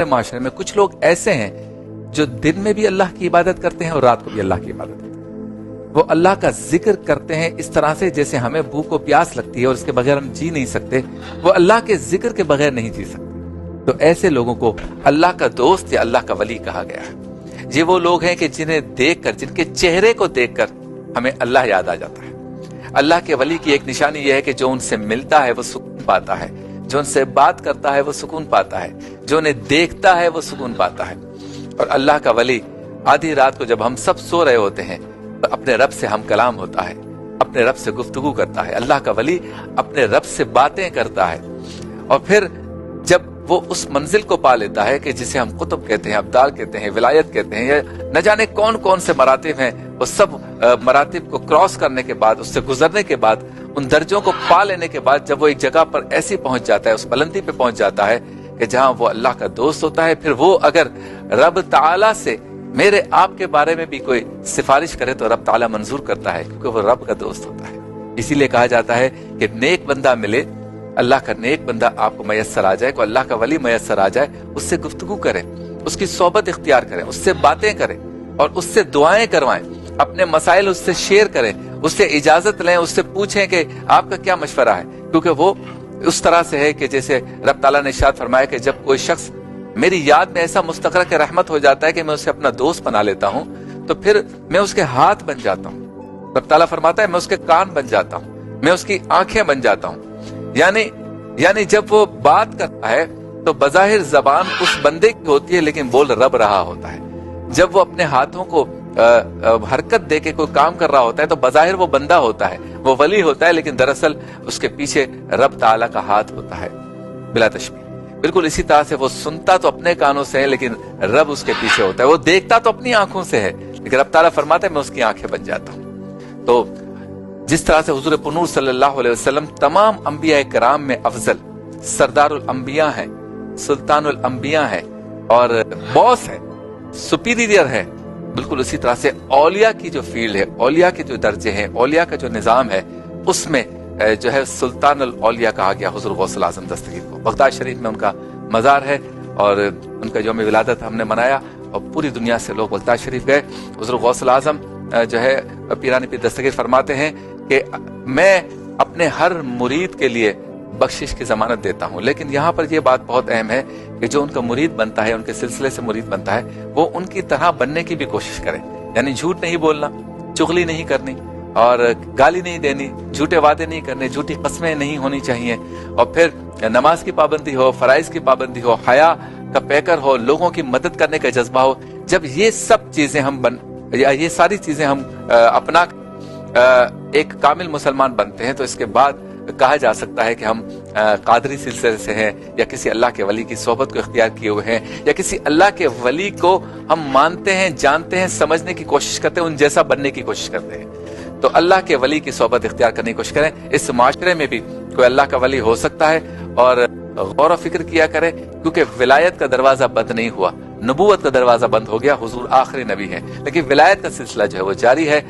معاشرے میں کچھ لوگ ایسے ہیں جو دن میں بھی اللہ کی عبادت کرتے ہیں اور رات کو بھی اللہ کی عبادت کرتے ہیں. وہ اللہ کا ذکر کرتے ہیں اس طرح سے جیسے ہمیں بھوک و پیاس لگتی ہے اور اس کے بغیر ہم جی نہیں سکتے. وہ اللہ کے ذکر کے بغیر نہیں جی سکتے. تو ایسے لوگوں کو اللہ کا دوست یا اللہ کا ولی کہا گیا ہے. یہ وہ لوگ ہیں کہ جنہیں دیکھ کر، جن کے چہرے کو دیکھ کر ہمیں اللہ یاد آ جاتا ہے. اللہ کے ولی کی ایک نشانی یہ ہے کہ جو ان سے ملتا ہے وہ سکون پاتا ہے، جو ان سے بات کرتا ہے وہ سکون پاتا ہے، جو انہیں دیکھتا ہے وہ سکون پاتا ہے. اور اللہ کا ولی آدھی رات کو جب ہم سب سو رہے ہوتے ہیں تو اپنے رب سے ہم کلام ہوتا ہے، اپنے رب سے گفتگو کرتا ہے. اللہ کا ولی اپنے رب سے باتیں کرتا ہے. اور پھر جب وہ اس منزل کو پا لیتا ہے کہ جسے ہم قطب کہتے ہیں، ابدال کہتے ہیں، ولایت کہتے ہیں، یا نہ جانے کون کون سے مراتب ہیں، وہ سب مراتب کو کراس کرنے کے بعد، اس سے گزرنے کے بعد، ان درجوں کو پا لینے کے بعد جب وہ ایک جگہ پر ایسی پہنچ جاتا ہے، اس بلندی پہ پہنچ جاتا ہے کہ جہاں وہ اللہ کا دوست ہوتا ہے، پھر وہ اگر رب تعالی سے میرے آپ کے بارے میں بھی کوئی سفارش کرے تو رب تعالی منظور کرتا ہے، کیونکہ وہ رب کا دوست ہوتا ہے. اسی لیے کہا جاتا ہے کہ نیک بندہ ملے، اللہ کا نیک بندہ آپ کو میسر آ جائے، کوئی اللہ کا ولی میسر آ جائے، اس سے گفتگو کریں، اس کی صحبت اختیار کریں، اس سے باتیں کریں اور اس سے دعائیں کروائیں، اپنے مسائل اس سے شیئر کریں، اس سے اجازت لیں، اس سے پوچھیں کہ آپ کا کیا مشورہ ہے. کیونکہ وہ اس طرح سے ہے کہ جیسے رب تعالیٰ نے ارشاد فرمایا کہ جب کوئی شخص میری یاد میں ایسا مستغرق رحمت ہو جاتا ہے کہ میں اسے اپنا دوست بنا لیتا ہوں تو پھر میں اس کے ہاتھ بن جاتا ہوں. رب تعالیٰ فرماتا ہے میں اس کے کان بن جاتا ہوں، میں اس کی آنکھیں بن جاتا ہوں. یعنی جب وہ بات کرتا ہے تو بظاہر زبان اس بندے کی ہوتی ہے لیکن بول رب رہا ہوتا ہے. جب وہ اپنے ہاتھوں کو حرکت دے کے کوئی کام کر رہا ہوتا ہے تو بظاہر وہ بندہ ہوتا ہے، وہ ولی ہوتا ہے، لیکن دراصل اس کے پیچھے رب تعالیٰ کا ہاتھ ہوتا ہے بلا تشبیہ. بالکل اسی طرح سے وہ سنتا تو اپنے کانوں سے ہے لیکن رب اس کے پیچھے ہوتا ہے. وہ دیکھتا تو اپنی آنکھوں سے ہے لیکن رب تعالیٰ فرماتا ہے میں اس کی آنکھیں بن جاتا ہوں. تو جس طرح سے حضور پنور صلی اللہ علیہ وسلم تمام انبیاء کرام میں افضل، سردار الانبیاء ہیں، سلطان الانبیاء ہیں اور باس ہے، سپیریئر ہے، بالکل اسی طرح سے اولیاء کی جو فیلڈ ہے، اولیاء کے جو درجے ہیں، اولیاء کا جو نظام ہے، اس میں جو ہے سلطان الاولیاء کہا گیا حضور غوث الاعظم دستگیر کو. بغداد شریف میں ان کا مزار ہے اور ان کا یوم ولادت ہم نے منایا اور پوری دنیا سے لوگ بغداد شریف گئے. حضور غوث الاعظم جو ہے پیران پیر دستگیر فرماتے ہیں کہ میں اپنے ہر مرید کے لیے بخشش کی ضمانت دیتا ہوں، لیکن یہاں پر یہ بات بہت اہم ہے کہ جو ان کا مرید بنتا ہے، ان کے سلسلے سے مرید بنتا ہے، وہ ان کی طرح بننے کی بھی کوشش کرے. یعنی جھوٹ نہیں بولنا، چغلی نہیں کرنی اور گالی نہیں دینی، جھوٹے وعدے نہیں کرنے، جھوٹی قسمیں نہیں ہونی چاہیے، اور پھر نماز کی پابندی ہو، فرائض کی پابندی ہو، حیا کا پیکر ہو، لوگوں کی مدد کرنے کا جذبہ ہو. جب یہ سب چیزیں یہ ساری چیزیں ہم اپنا ایک کامل مسلمان بنتے ہیں تو اس کے بعد کہا جا سکتا ہے کہ ہم قادری سلسلے سے ہیں یا کسی اللہ کے ولی کی صحبت کو اختیار کیے ہوئے ہیں یا کسی اللہ کے ولی کو ہم مانتے ہیں، جانتے ہیں، سمجھنے کی کوشش کرتے ہیں، ان جیسا بننے کی کوشش کرتے ہیں. تو اللہ کے ولی کی صحبت اختیار کرنے کی کوشش کریں. اس معاشرے میں بھی کوئی اللہ کا ولی ہو سکتا ہے اور غور و فکر کیا کرے، کیونکہ ولایت کا دروازہ بند نہیں ہوا، نبوت کا دروازہ بند ہو گیا. حضور آخری نبی ہے لیکن ولایت کا سلسلہ جو ہے وہ جاری ہے.